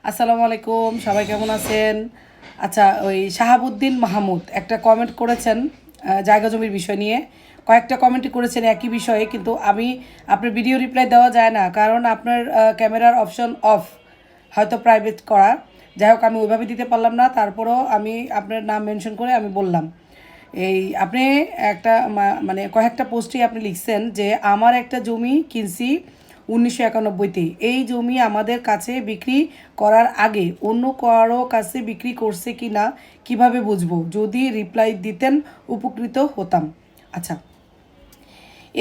আসসালামু আলাইকুম, সবাই কেমন আছেন? আচ্ছা, ওই শাহাবুদ্দিন মাহমুদ একটা কমেন্ট করেছেন জায়গা জমির বিষয় নিয়ে। কয়েকটা কমেন্টই করেছেন একই বিষয়ে, কিন্তু আপনার ভিডিও রিপ্লাই দেওয়া যায় না, কারণ আপনার ক্যামেরার অপশন অফ, হয়তো প্রাইভেট করা। যাই হোক, আমি ওইভাবে দিতে পারলাম না, তারপরেও আমি আপনার নাম মেনশন করে আমি বললাম। আপনি একটা মানে কয়েকটা পোস্টেই আপনি লিখছেন যে আমার একটা জমি কিনছি 1991-তে। এই জমি আমাদের কাছে বিক্রি করার আগে অন্য কারো কাছে বিক্রি করছে কি না কীভাবে বুঝবো? যদি রিপ্লাই দিতেন উপকৃত হতাম। আচ্ছা,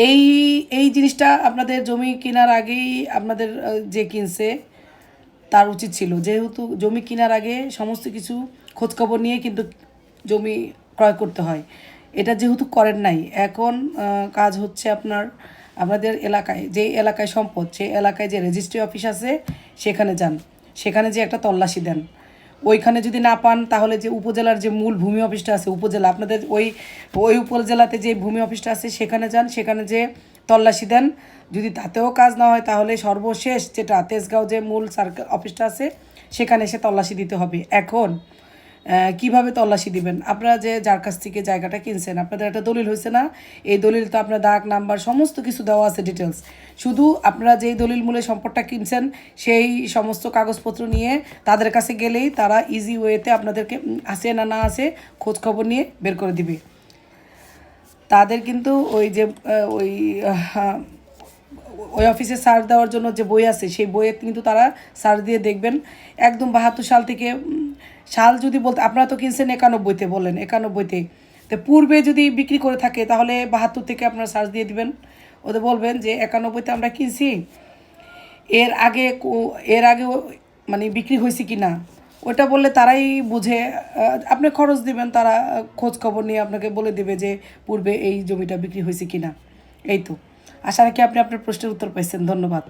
এই এই জিনিসটা আপনাদের জমি কেনার আগেই আপনাদের যে কিনছে তার উচিত ছিল, যেহেতু জমি কেনার আগে সমস্ত কিছু খোঁজখবর নিয়ে কিন্তু জমি ক্রয় করতে হয়। এটা যেহেতু করেন নাই, এখন কাজ হচ্ছে আপনাদের এলাকায়, যে এলাকায় সম্পদ, সেই এলাকায় যে রেজিস্ট্রি অফিস আছে সেখানে যান, সেখানে যে একটা তল্লাশি দেন। ওইখানে যদি না পান, তাহলে যে উপজেলার যে মূল ভূমি অফিসটা আছে, উপজেলা আপনাদের ওই ওই উপজেলাতে যে ভূমি অফিসটা আছে সেখানে যান, সেখানে যে তল্লাশি দেন। যদি তাতেও কাজ না হয়, তাহলে সর্বশেষ যেটা তেজগাঁও যে মূল সার্কেল অফিসটা আছে সেখানে এসে তল্লাশি দিতে হবে। এখন কিভাবে তল্লাশি দিবেন? আপনারা যে যার কাছ থেকে জায়গাটা কিনছেন, আপনাদের একটা দলিল হয়েছে না? এই দলিল তো আপনার দাগ নাম্বার সমস্ত কিছু দেওয়া আছে, ডিটেলস। শুধু আপনারা যেই দলিল মূলে সম্পদটা কিনছেন সেই সমস্ত কাগজপত্র নিয়ে তাদের কাছে গেলেই তারা ইজি ওয়েতে আপনাদেরকে আছে না না আছে খোঁজখবর নিয়ে বের করে দিবে। তাদের কিন্তু ওই যে ওই ওই অফিসে সার্চ দেওয়ার জন্য যে বই আছে, সেই বইয়ে কিন্তু তারা সার্চ দিয়ে দেখবেন একদম 72 সাল থেকে। সাল যদি বলতে, আপনারা তো কিনছেন 91-তে, বললেন 91-তে, তো পূর্বে যদি বিক্রি করে থাকে তাহলে 72 থেকে আপনারা সার্চ দিয়ে দিবেন। ওদের বলবেন যে 91-তে আমরা কিনছি, এর আগে মানে বিক্রি হয়েছে কি না, ওটা বললে তারাই বুঝে। আপনি খরচ দিবেন, তারা খোঁজ খবর নিয়ে আপনাকে বলে দেবে যে পূর্বে এই জমিটা বিক্রি হয়েছে কি না। এই তো, আশা রাখি আপনি আপনার প্রশ্নের উত্তর পাইছেন। ধন্যবাদ।